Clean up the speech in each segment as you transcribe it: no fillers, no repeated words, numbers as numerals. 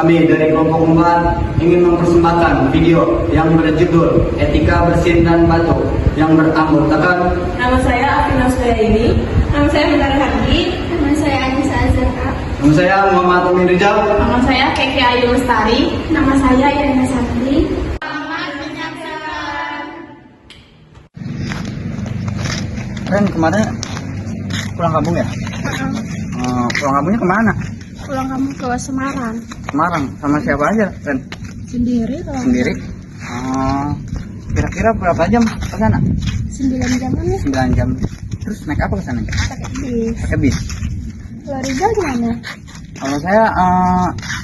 Kami dari kelompok 4 ingin mempersembahkan video yang berjudul Etika Bersin dan Batuk yang beranggotakan Nama saya Afina Sudaini. Nama saya Mentari Hardi. Nama saya Anissa Azara. nama saya Muhammad Amin Rizal. Nama saya Keke Ayu Lestari. Nama saya Irena Santri. Ren, kemarin pulang kampung ya? Pulang kampungnya kemana? Pulang kamu ke Semarang. Semarang. Sama siapa aja, Ren? Sendiri kalau Sendiri? Kira-kira berapa jam ke sana? 9 jam nih. 9 jam. Terus naik apa ke sana? Pakai bis. Pakai bis. Kalau Rizal gimana? Kalau saya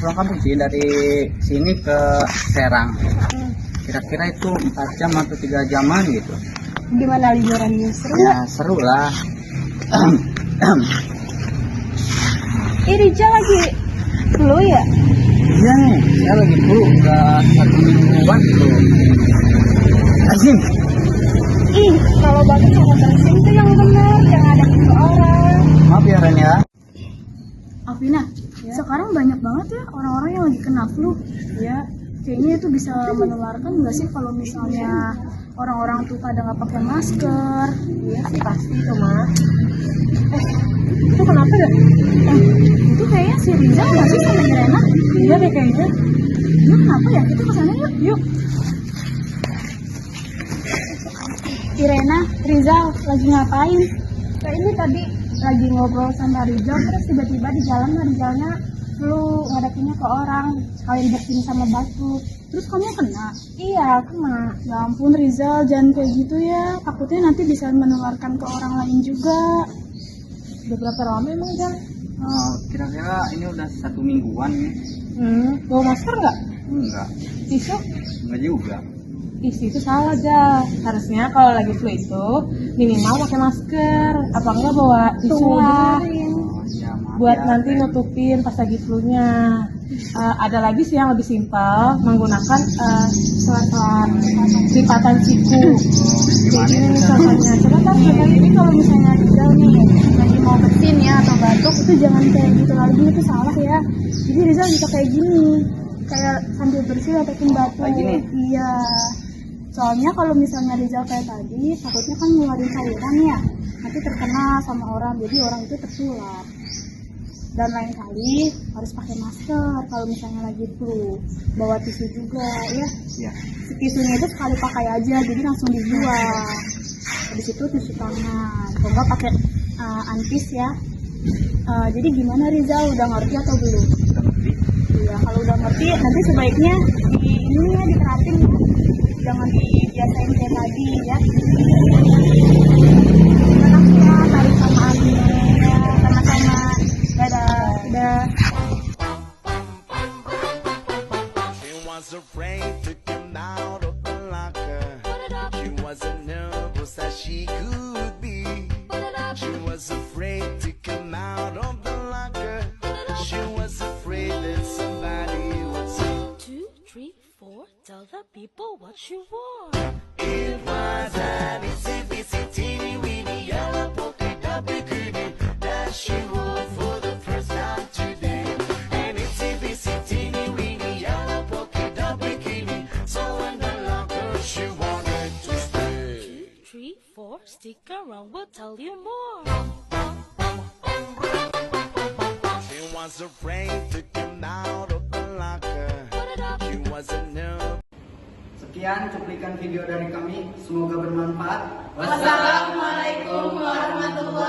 pulang kampung sih dari sini ke Serang. Kira-kira itu 4 jam atau 3 jaman gitu. Gimana liburannya? Seru Ya nggak? seru lah. Rizal lagi flu ya? Iya nih, saya lagi flu udah 1 mingguan flu. Azim, Ih, kalau batuk sama bersin tuh yang benar, jangan ada ke orang. maaf ya Ren ya. Afina, sekarang banyak banget ya orang-orang yang lagi kena flu. Ya, kayaknya itu bisa menularkan nggak sih kalau misalnya orang-orang tuh kadang nggak pakai masker? Iya sih pasti tuh mah. Itu kenapa ya? Itu kayaknya si Rizal nggak sih sama Irena? Iya deh kayaknya. Itu kenapa ya? Kita kesana yuk. Yuk. Irena, Rizal lagi ngapain? Kayaknya tadi lagi ngobrol sama Rizal, terus tiba-tiba di jalan Rizalnya flu, ngadepinnya ke orang, sekalian bersin sama batuk. Terus kamu kena? Iya, kena. Ya ampun Rizal, jangan kayak gitu ya. Takutnya nanti bisa menularkan ke orang lain juga. Udah berapa lama emang, Jal? Kira-kira ini udah 1 mingguan nih. Bawa masker nggak? Enggak, Tisu? enggak juga. Isi itu salah aja. Harusnya kalau lagi flu itu minimal pakai masker. Apa enggak bawa tisu lah. Ya, maaf Buat ya, nanti Ren. nutupin pas lagi flu-nya. Ada lagi sih yang lebih simpel, menggunakan selang lipatan siku. Kayak gini nih contohnya. Coba kan ini kalau misalnya Rizal nih lagi mau bersin ya atau batuk itu jangan kayak gitu lagi, itu salah ya. Jadi Rizal bisa kayak gini, kayak sambil bersin ataupun batuk. Kayak gini? Iya. Soalnya kalau misalnya Rizal kayak tadi, takutnya kan ngeluarin cairan ya, nanti terkena sama orang, jadi orang itu tertular. Dan lain kali harus pakai masker kalau misalnya lagi flu. Bawa tisu juga ya. Iya. Tisunya itu sekali pakai aja, jadi langsung dibuang. Habis itu tisu tangan. Kalau nggak pakai antis ya. Jadi gimana Rizal, udah ngerti atau belum? Udah ngerti? Iya, kalau udah ngerti nanti sebaiknya di ini ya diterapin ya. Jangan dibiasain kayak tadi ya. Anaknya tarik sama Amina ya, sama-sama. Dadah, dadah. She was afraid to come out of the locker. She was as nervous as she could be. She was afraid to come out of the locker. She was afraid that somebody would say 2, 3, 4, tell the people what you wore. it was an itsy bitsy teeny weeny yellow polka dot bikini that she wore for the first time today. An itsy bitsy teeny weeny yellow polka dot bikini, so in the locker she wanted to stay. 2, 3, 4, stick around, we'll tell you more. She was afraid to come out of the locker. She was a nerve. Sekian cuplikan video dari kami, semoga bermanfaat. Wassalamualaikum warahmatullahi